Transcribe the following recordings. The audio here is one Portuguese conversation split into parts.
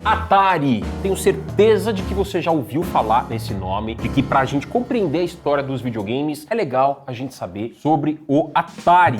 Atari. Tenho certeza de que você já ouviu falar nesse nome, de que pra gente compreender a história dos videogames, é legal a gente saber sobre o Atari.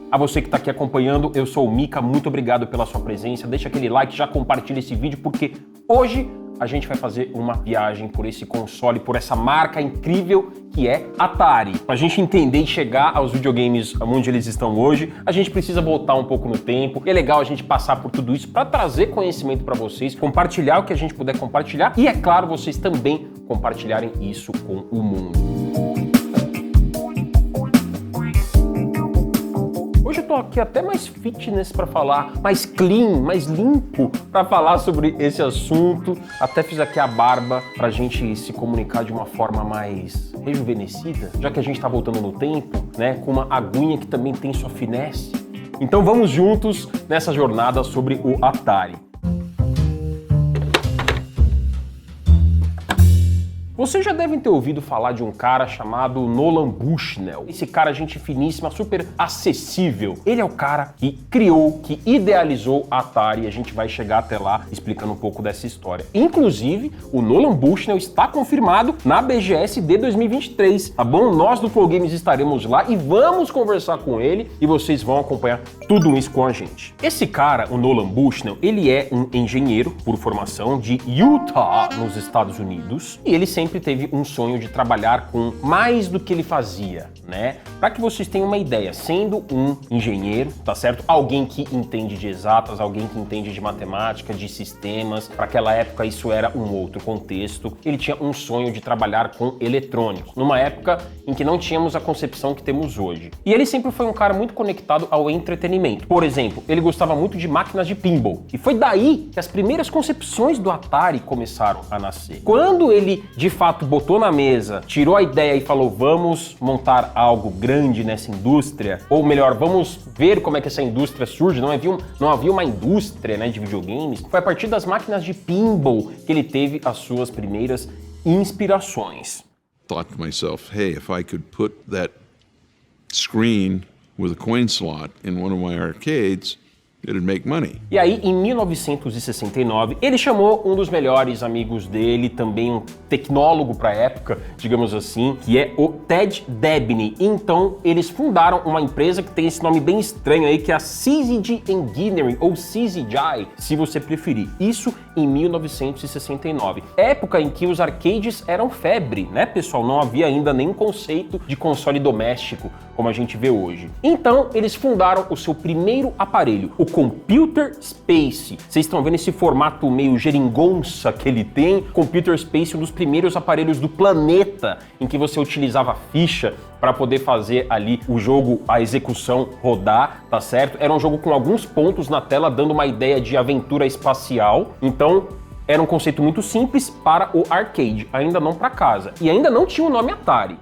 A você que está aqui acompanhando, eu sou o Mika, muito obrigado pela sua presença, deixa aquele like, já compartilha esse vídeo, porque hoje a gente vai fazer uma viagem por esse console, por essa marca incrível que é Atari. Pra gente entender e chegar aos videogames onde eles estão hoje, a gente precisa voltar um pouco no tempo, e é legal a gente passar por tudo isso para trazer conhecimento para vocês, compartilhar o que a gente puder compartilhar, e é claro, vocês também compartilharem isso com o mundo. Hoje eu tô aqui até mais fitness para falar, mais clean, mais limpo para falar sobre esse assunto. Até fiz aqui a barba pra gente se comunicar de uma forma mais rejuvenescida, já que a gente tá voltando no tempo, né, com uma aguinha que também tem sua finesse. Então vamos juntos nessa jornada sobre o Atari. Vocês já devem ter ouvido falar de um cara chamado Nolan Bushnell. Esse cara, gente finíssima, super acessível. Ele é o cara que criou, que idealizou a Atari, e a gente vai chegar até lá explicando um pouco dessa história. Inclusive, o Nolan Bushnell está confirmado na BGS de 2023, tá bom? Nós do Flow Games estaremos lá e vamos conversar com ele e vocês vão acompanhar tudo isso com a gente. Esse cara, o Nolan Bushnell, ele é um engenheiro por formação de Utah, nos Estados Unidos, e ele sempre teve um sonho de trabalhar com mais do que ele fazia, né? Para que vocês tenham uma ideia, sendo um engenheiro, tá certo? Alguém que entende de exatas, alguém que entende de matemática, de sistemas, para aquela época isso era um outro contexto. Ele tinha um sonho de trabalhar com eletrônicos, numa época em que não tínhamos a concepção que temos hoje. E ele sempre foi um cara muito conectado ao entretenimento. Por exemplo, ele gostava muito de máquinas de pinball, e foi daí que as primeiras concepções do Atari começaram a nascer. Quando ele, de fato, botou na mesa, tirou a ideia e falou, vamos montar algo grande nessa indústria, ou melhor, vamos ver como é que essa indústria surge, não havia uma indústria, né, de videogames, foi a partir das máquinas de pinball que ele teve as suas primeiras inspirações. Thought to myself, hey, if I could put that screen with a coin slot in one of my arcades, it'd make money. E aí, em 1969, ele chamou um dos melhores amigos dele, também um tecnólogo para a época, digamos assim, que é o Ted Dabney. Então, eles fundaram uma empresa que tem esse nome bem estranho aí, que é a CZG Engineering, ou CZJ, se você preferir. Isso em 1969. Época em que os arcades eram febre, né, pessoal? Não havia ainda nenhum conceito de console doméstico, como a gente vê hoje. Então, eles fundaram o seu primeiro aparelho, o Computer Space. Vocês estão vendo esse formato meio geringonça que ele tem? Computer Space, um dos primeiros aparelhos do planeta em que você utilizava ficha para poder fazer ali o jogo, a execução rodar, tá certo? Era um jogo com alguns pontos na tela, dando uma ideia de aventura espacial. Então, era um conceito muito simples para o arcade, ainda não para casa. E ainda não tinha o nome Atari.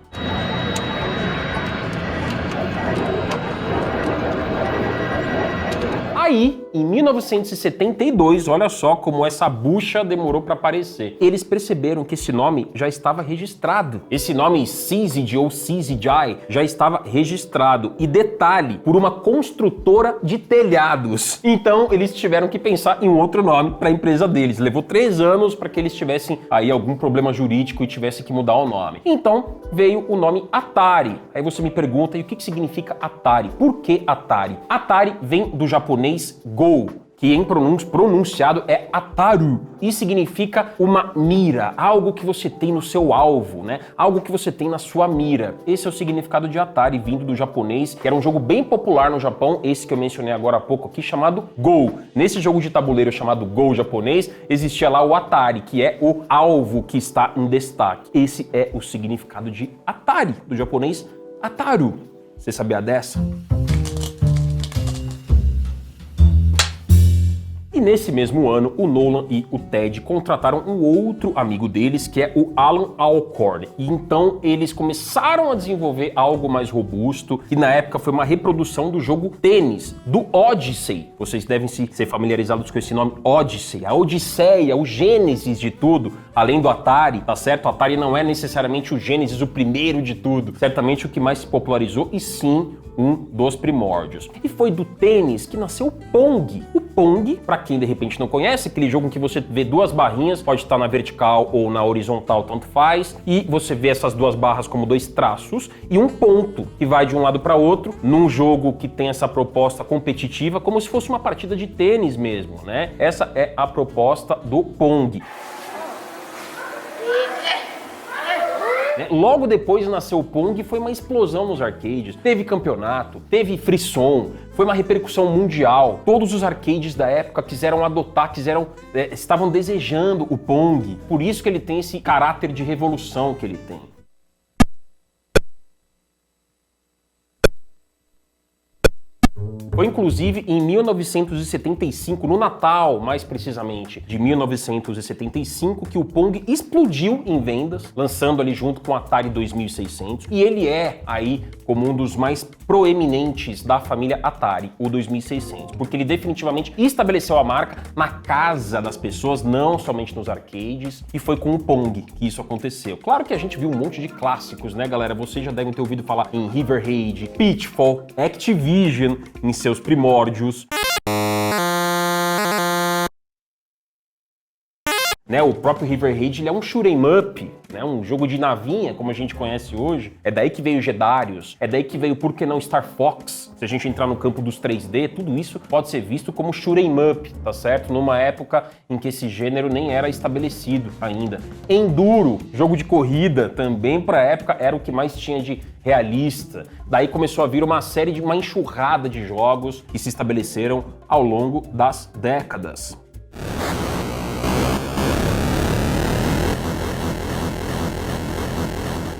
Aí, em 1972, olha só como essa bucha demorou para aparecer. Eles perceberam que esse nome já estava registrado. Esse nome CZJ ou CZJ já estava registrado. E detalhe, por uma construtora de telhados. Então, eles tiveram que pensar em um outro nome para a empresa deles. Levou 3 anos para que eles tivessem aí algum problema jurídico e tivessem que mudar o nome. Então, veio o nome Atari. Aí você me pergunta, e o que significa Atari? Por que Atari? Atari vem do japonês Go, que em pronunciado é Ataru, e significa uma mira, algo que você tem no seu alvo, né? Algo que você tem na sua mira. Esse é o significado de Atari, vindo do japonês, que era um jogo bem popular no Japão, esse que eu mencionei agora há pouco aqui, chamado Go. Nesse jogo de tabuleiro chamado Go japonês, existia lá o Atari, que é o alvo que está em destaque. Esse é o significado de Atari, do japonês Ataru. Você sabia dessa? E nesse mesmo ano, o Nolan e o Ted contrataram um outro amigo deles, que é o Alan Alcorn. E então eles começaram a desenvolver algo mais robusto, que na época foi uma reprodução do jogo tênis, do Odyssey. Vocês devem ser familiarizados com esse nome, Odyssey, a Odisseia, o Gênesis de tudo, além do Atari, tá certo? O Atari não é necessariamente o Gênesis, o primeiro de tudo, certamente o que mais se popularizou, e sim um dos primórdios. E foi do tênis que nasceu o Pong. O Pong, pra quem de repente não conhece, aquele jogo em que você vê duas barrinhas, pode estar na vertical ou na horizontal, tanto faz, e você vê essas duas barras como dois traços e um ponto que vai de um lado para outro, num jogo que tem essa proposta competitiva, como se fosse uma partida de tênis mesmo, né? Essa é a proposta do Pong. Logo depois nasceu o Pong e foi uma explosão nos arcades. Teve campeonato, teve frisson, foi uma repercussão mundial. Todos os arcades da época quiseram adotar, estavam desejando o Pong. Por isso que ele tem esse caráter de revolução que ele tem. Foi inclusive em 1975, no Natal, mais precisamente, de 1975, que o Pong explodiu em vendas, lançando ali junto com o Atari 2600, e ele é aí como um dos mais proeminentes da família Atari, o 2600, porque ele definitivamente estabeleceu a marca na casa das pessoas, não somente nos arcades, e foi com o Pong que isso aconteceu. Claro que a gente viu um monte de clássicos, né, galera? Vocês já devem ter ouvido falar em River Raid, Pitfall, Activision, em seus primórdios. Né, o próprio River Raid ele é um shoot'em up, né, um jogo de navinha, como a gente conhece hoje. É daí que veio Gedarius, é daí que veio, por que não, Star Fox. Se a gente entrar no campo dos 3D, tudo isso pode ser visto como shoot'em up, tá certo? Numa época em que esse gênero nem era estabelecido ainda. Enduro, jogo de corrida, também pra época era o que mais tinha de realista. Daí começou a vir uma enxurrada de jogos que se estabeleceram ao longo das décadas.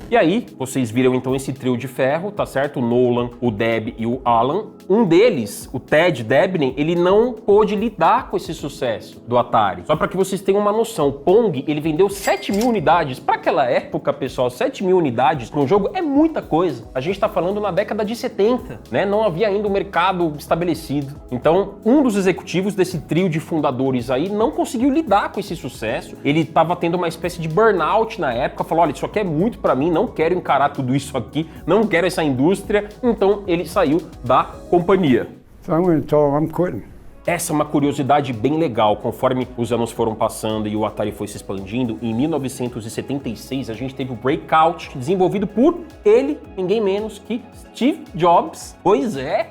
E aí, vocês viram então esse trio de ferro, tá certo? O Nolan, o Deb e o Alan. Um deles, o Ted Debney, ele não pôde lidar com esse sucesso do Atari. Só para que vocês tenham uma noção, o Pong, ele vendeu 7.000 unidades. Para aquela época, pessoal, 7.000 unidades num jogo é muita coisa. A gente tá falando na década de 70, né? Não havia ainda um mercado estabelecido. Então, um dos executivos desse trio de fundadores aí não conseguiu lidar com esse sucesso. Ele tava tendo uma espécie de burnout na época, falou, olha, isso aqui é muito para mim, não quero encarar tudo isso aqui, não quero essa indústria, então ele saiu da companhia. So I'm going to tell him I'm quitting. Essa é uma curiosidade bem legal. Conforme os anos foram passando e o Atari foi se expandindo, em 1976 a gente teve o Breakout, desenvolvido por ele, ninguém menos que Steve Jobs. Pois é,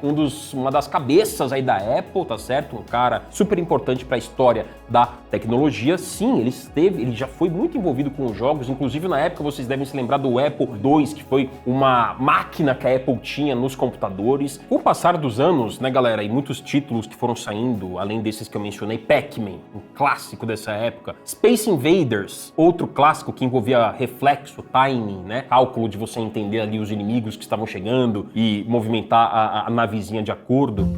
uma das cabeças aí da Apple, tá certo? Um cara super importante para a história da tecnologia. Sim, ele já foi muito envolvido com os jogos, inclusive na época vocês devem se lembrar do Apple II, que foi uma máquina que a Apple tinha nos computadores. Com o passar dos anos, né, galera, e muitos títulos que foram saindo, além desses que eu mencionei, Pac-Man, um clássico dessa época, Space Invaders, outro clássico que envolvia reflexo, timing, né, cálculo de você entender ali os inimigos que estavam chegando e movimentar a navezinha de acordo.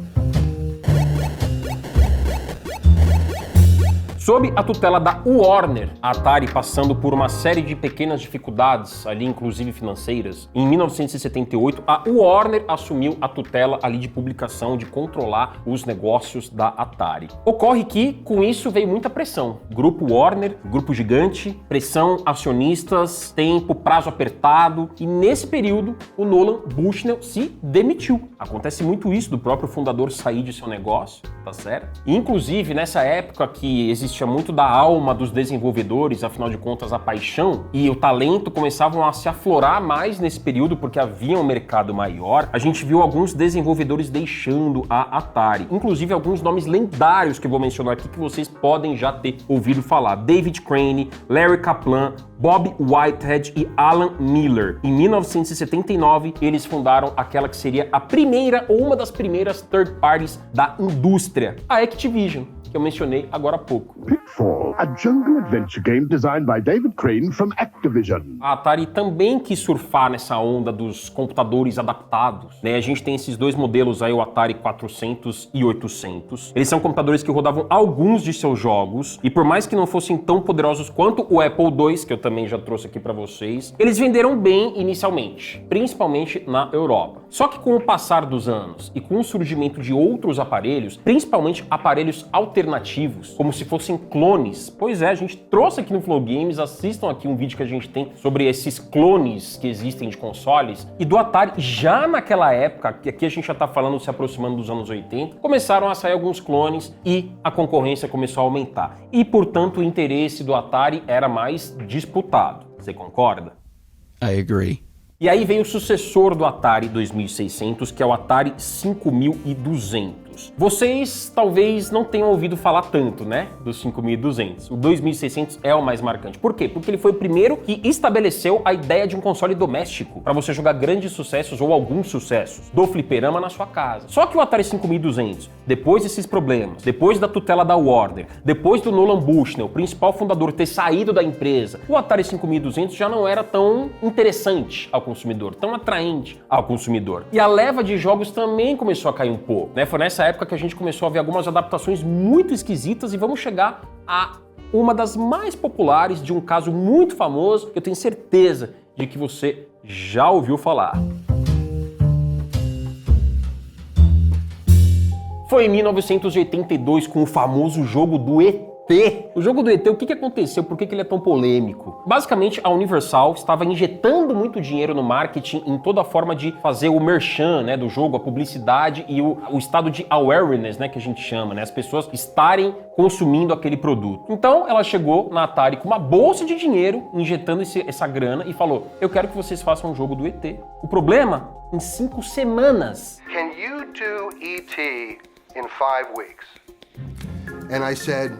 Sob a tutela da Warner, a Atari, passando por uma série de pequenas dificuldades, ali inclusive financeiras, em 1978, a Warner assumiu a tutela ali de publicação, de controlar os negócios da Atari. Ocorre que, com isso, veio muita pressão. Grupo Warner, grupo gigante, pressão, acionistas, tempo, prazo apertado, e nesse período, o Nolan Bushnell se demitiu. Acontece muito isso do próprio fundador sair de seu negócio, tá certo? E, inclusive, nessa época que existia muito da alma dos desenvolvedores, afinal de contas a paixão e o talento começavam a se aflorar mais nesse período porque havia um mercado maior, a gente viu alguns desenvolvedores deixando a Atari, inclusive alguns nomes lendários que eu vou mencionar aqui que vocês podem já ter ouvido falar: David Crane, Larry Kaplan, Bob Whitehead e Alan Miller. Em 1979, eles fundaram aquela que seria a primeira ou uma das primeiras third parties da indústria, a Activision. que eu mencionei agora há pouco. Pitfall, a jungle adventure game designed by David Crane from Activision. A Atari também quis surfar nessa onda dos computadores adaptados, né? A gente tem esses dois modelos aí, o Atari 400 e 800. Eles são computadores que rodavam alguns de seus jogos, e por mais que não fossem tão poderosos quanto o Apple II, que eu também já trouxe aqui para vocês, eles venderam bem inicialmente, principalmente na Europa. Só que com o passar dos anos e com o surgimento de outros aparelhos, principalmente aparelhos alternativos, como se fossem clones, pois é, a gente trouxe aqui no Flow Games, assistam aqui um vídeo que a gente tem sobre esses clones que existem de consoles, e do Atari, já naquela época, que aqui a gente já tá falando, se aproximando dos anos 80, começaram a sair alguns clones e a concorrência começou a aumentar. E, portanto, o interesse do Atari era mais disputado. Você concorda? I agree. E aí veio o sucessor do Atari 2600, que é o Atari 5200. Vocês talvez não tenham ouvido falar tanto, né, do 5200. O 2600 é o mais marcante. Por quê? Porque ele foi o primeiro que estabeleceu a ideia de um console doméstico para você jogar grandes sucessos ou alguns sucessos do fliperama na sua casa. Só que o Atari 5200, depois desses problemas, depois da tutela da Warner, depois do Nolan Bushnell, o principal fundador, ter saído da empresa, o Atari 5200 já não era tão interessante ao consumidor, tão atraente ao consumidor. E a leva de jogos também começou a cair um pouco, né? Foi nessa época que a gente começou a ver algumas adaptações muito esquisitas, e vamos chegar a uma das mais populares de um caso muito famoso que eu tenho certeza de que você já ouviu falar. Foi em 1982 com o famoso jogo do ET. O jogo do ET, o que aconteceu? Por que ele é tão polêmico? Basicamente, a Universal estava injetando muito dinheiro no marketing, em toda a forma de fazer o merchan, né, do jogo, a publicidade e o estado de awareness, né, que a gente chama, né, as pessoas estarem consumindo aquele produto. Então, ela chegou na Atari com uma bolsa de dinheiro, injetando essa grana e falou: eu quero que vocês façam um jogo do ET. O problema? Em 5 semanas. Can you do E.T. in 5 weeks? And I said,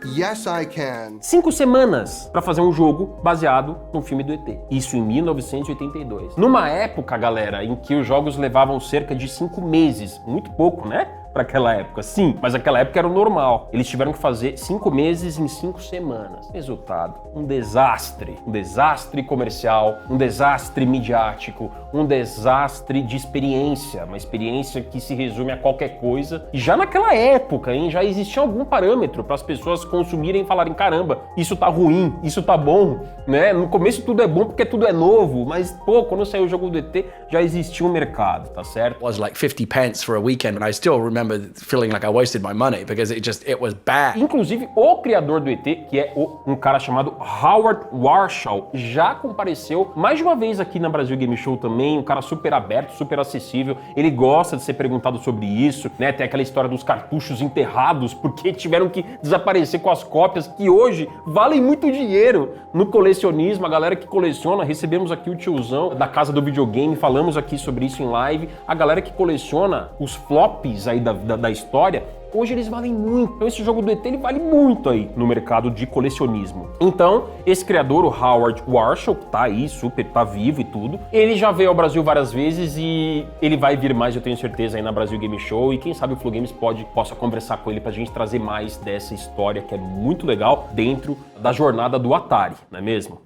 yes, I can. 5 semanas para fazer um jogo baseado no filme do ET. Isso em 1982. Numa época, galera, em que os jogos levavam cerca de 5 meses. Muito pouco, né? Para aquela época, sim, mas aquela época era o normal. Eles tiveram que fazer 5 meses em 5 semanas. Resultado, um desastre. Um desastre comercial, um desastre midiático, um desastre de experiência. Uma experiência que se resume a qualquer coisa. E já naquela época, hein, já existia algum parâmetro para as pessoas consumirem e falarem: caramba, isso tá ruim, isso tá bom, né? No começo tudo é bom porque tudo é novo, mas, pô, quando saiu o jogo do ET, já existia um mercado, tá certo? It was like 50 pence for a weekend, and I still remember feeling like I wasted my money because it was bad. Inclusive, o criador do ET, que é um cara chamado Howard Warshall, já compareceu mais de uma vez aqui na Brasil Game Show também, um cara super aberto, super acessível, ele gosta de ser perguntado sobre isso, né? Tem aquela história dos cartuchos enterrados porque tiveram que desaparecer com as cópias que hoje valem muito dinheiro no colecionismo. A galera que coleciona, recebemos aqui o tiozão da Casa do Videogame, falamos aqui sobre isso em live. A galera que coleciona os flops aí da história, hoje eles valem muito. Então esse jogo do ET, ele vale muito aí no mercado de colecionismo. Então, esse criador, o Howard Warshall, que tá aí, super, tá vivo e tudo, ele já veio ao Brasil várias vezes e ele vai vir mais, eu tenho certeza, aí na Brasil Game Show, e quem sabe o Flow Games possa conversar com ele pra gente trazer mais dessa história que é muito legal dentro da jornada do Atari, não é mesmo?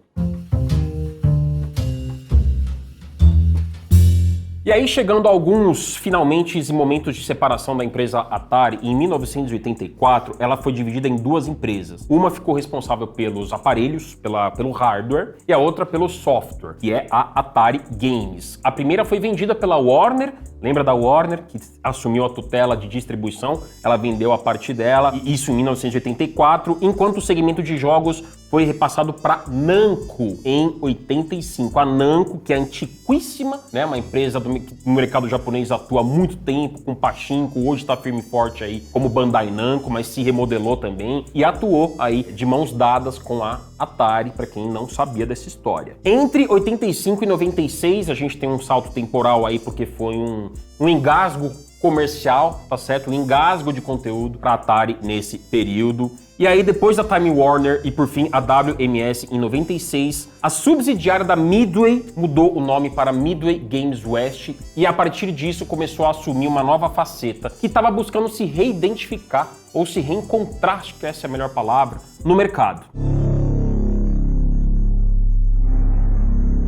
E aí, chegando a alguns finalmente e momentos de separação da empresa Atari, em 1984, ela foi dividida em 2 empresas. Uma ficou responsável pelos aparelhos, pelo hardware, e a outra pelo software, que é a Atari Games. A primeira foi vendida pela Warner, lembra da Warner, que assumiu a tutela de distribuição? Ela vendeu a parte dela, e isso em 1984, enquanto o segmento de jogos foi repassado para Namco em 85. A Namco, que é antiquíssima, né, uma empresa no mercado japonês, atua há muito tempo, com pachinko, hoje está firme e forte aí como Bandai Namco, mas se remodelou também e atuou aí de mãos dadas com a Atari, para quem não sabia dessa história. Entre 85 e 96, a gente tem um salto temporal aí, porque foi um engasgo comercial, tá certo? Um engasgo de conteúdo para Atari nesse período. E aí, depois da Time Warner e por fim a WMS em 96, a subsidiária da Midway mudou o nome para Midway Games West e a partir disso começou a assumir uma nova faceta que estava buscando se reidentificar ou se reencontrar, acho que essa é a melhor palavra, no mercado.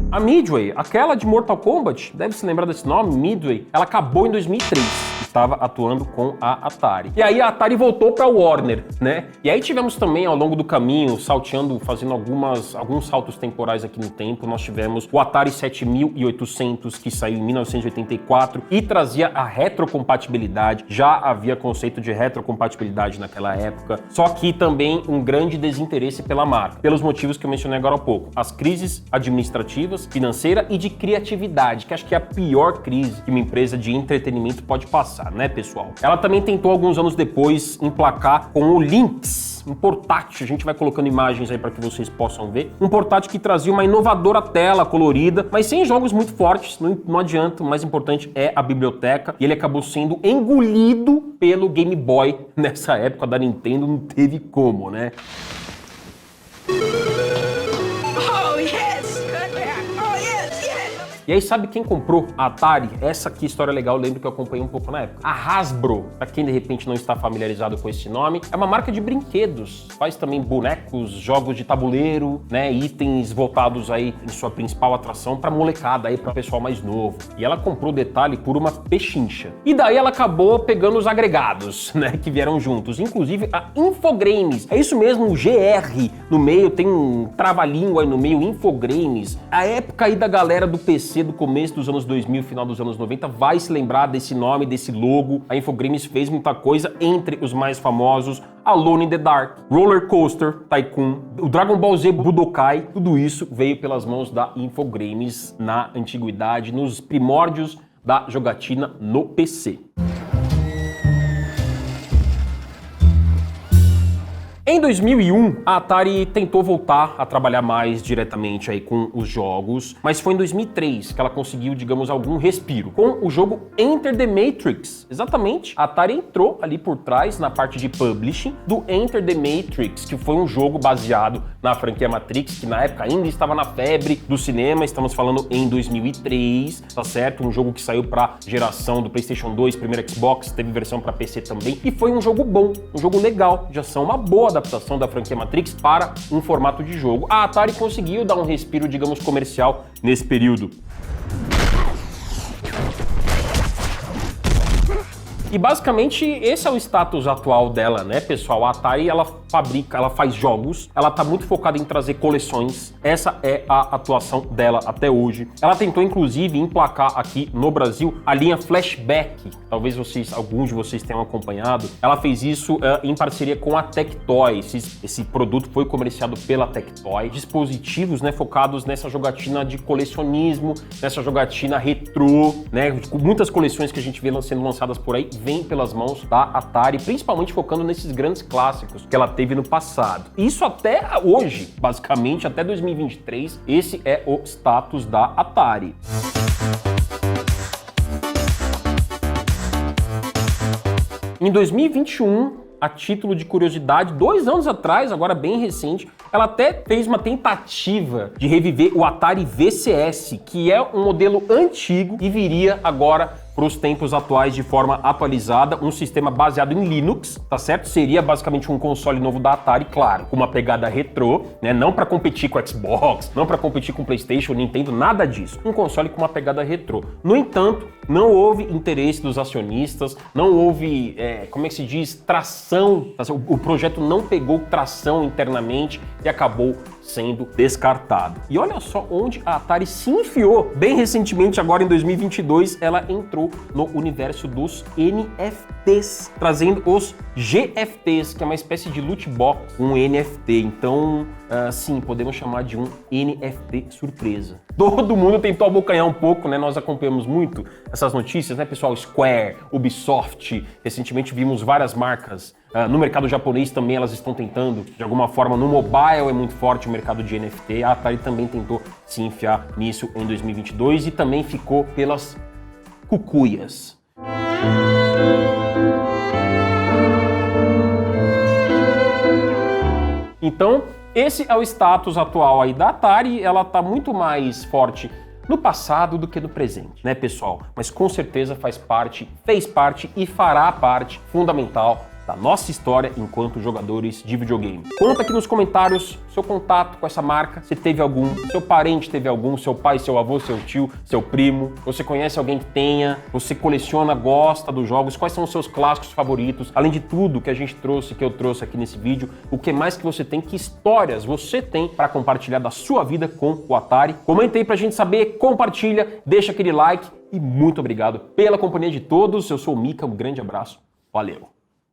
A Midway, aquela de Mortal Kombat, deve se lembrar desse nome, Midway, ela acabou em 2003. Estava atuando com a Atari. E aí a Atari voltou para a Warner, né? E aí tivemos também ao longo do caminho, salteando, fazendo alguns saltos temporais aqui no tempo, nós tivemos o Atari 7800, que saiu em 1984 e trazia a retrocompatibilidade. Já havia conceito de retrocompatibilidade naquela época, só que também um grande desinteresse pela marca, pelos motivos que eu mencionei agora há pouco. As crises administrativas, financeira e de criatividade, que acho que é a pior crise que uma empresa de entretenimento pode passar, né, pessoal? Ela também tentou alguns anos depois emplacar com o Lynx, um portátil, a gente vai colocando imagens aí para que vocês possam ver, um portátil que trazia uma inovadora tela colorida, mas sem jogos muito fortes, não adianta, o mais importante é a biblioteca, e ele acabou sendo engolido pelo Game Boy nessa época da Nintendo, não teve como, né? E aí, sabe quem comprou a Atari? Essa aqui, história legal, eu lembro que eu acompanhei um pouco na época. A Hasbro, pra quem de repente não está familiarizado com esse nome, é uma marca de brinquedos. Faz também bonecos, jogos de tabuleiro, né, itens voltados aí em sua principal atração pra molecada aí, pra pessoal mais novo. E ela comprou o detalhe por uma pechincha. E daí ela acabou pegando os agregados, né, que vieram juntos. Inclusive a Infogrames. É isso mesmo, o GR no meio, tem um trava-língua aí no meio, Infogrames. A época aí da galera do PC do começo dos anos 2000, final dos anos 90, vai se lembrar desse nome, desse logo. A Infogrames fez muita coisa, entre os mais famosos, Alone in the Dark, Roller Coaster Tycoon, o Dragon Ball Z Budokai, tudo isso veio pelas mãos da Infogrames na antiguidade, nos primórdios da jogatina no PC. Em 2001, a Atari tentou voltar a trabalhar mais diretamente aí com os jogos, mas foi em 2003 que ela conseguiu, digamos, algum respiro. Com o jogo Enter the Matrix. Exatamente, a Atari entrou ali por trás, na parte de publishing, do Enter the Matrix, que foi um jogo baseado na franquia Matrix, que na época ainda estava na febre do cinema, estamos falando em 2003, tá certo? Um jogo que saiu pra geração do PlayStation 2, primeiro Xbox, teve versão pra PC também, e foi um jogo bom, um jogo legal de ação, uma boa adaptação da franquia Matrix para um formato de jogo. A Atari conseguiu dar um respiro, digamos, comercial nesse período. E basicamente esse é o status atual dela, né, pessoal? A Atari, ela fabrica, ela faz jogos, ela tá muito focada em trazer coleções. Essa é a atuação dela até hoje. Ela tentou inclusive emplacar aqui no Brasil a linha Flashback. Talvez alguns de vocês tenham acompanhado. Ela fez isso em parceria com a Tectoy. Esse produto foi comerciado pela Tectoy. Dispositivos, né, focados nessa jogatina de colecionismo, nessa jogatina retrô, né? Muitas coleções que a gente vê sendo lançadas por aí vem pelas mãos da Atari, principalmente focando nesses grandes clássicos que ela teve no passado. Isso até hoje, basicamente, até 2023, esse é o status da Atari. Em 2021, a título de curiosidade, 2 anos atrás, agora bem recente, ela até fez uma tentativa de reviver o Atari VCS, que é um modelo antigo e viria agora para os tempos atuais de forma atualizada, um sistema baseado em Linux, tá certo? Seria basicamente um console novo da Atari, claro, com uma pegada retrô, né? Não para competir com o Xbox, não para competir com o PlayStation, Nintendo, nada disso. Um console com uma pegada retrô. No entanto, não houve interesse dos acionistas, não houve, como é que se diz, tração, tá certo? O projeto não pegou tração internamente e acabou sendo descartado. E olha só onde a Atari se enfiou. Bem recentemente, agora em 2022, ela entrou no universo dos NFTs, trazendo os GFTs, que é uma espécie de loot box, um NFT. Então, sim, podemos chamar de um NFT surpresa. Todo mundo tentou abocanhar um pouco, né? Nós acompanhamos muito essas notícias, né, pessoal? Square, Ubisoft, recentemente vimos várias marcas. No mercado japonês também elas estão tentando, de alguma forma, no mobile é muito forte o mercado de NFT. A Atari também tentou se enfiar nisso em 2022 e também ficou pelas cucuias. Então, esse é o status atual aí da Atari, ela tá muito mais forte no passado do que no presente, né, pessoal? Mas com certeza fez parte e fará parte fundamental da nossa história enquanto jogadores de videogame. Conta aqui nos comentários seu contato com essa marca, se teve algum, seu parente teve algum, seu pai, seu avô, seu tio, seu primo, você conhece alguém que tenha, você coleciona, gosta dos jogos, quais são os seus clássicos favoritos, além de tudo que a gente trouxe, que eu trouxe aqui nesse vídeo, o que mais que você tem, que histórias você tem para compartilhar da sua vida com o Atari. Comenta aí pra gente saber, compartilha, deixa aquele like e muito obrigado pela companhia de todos. Eu sou o Mika, um grande abraço, valeu!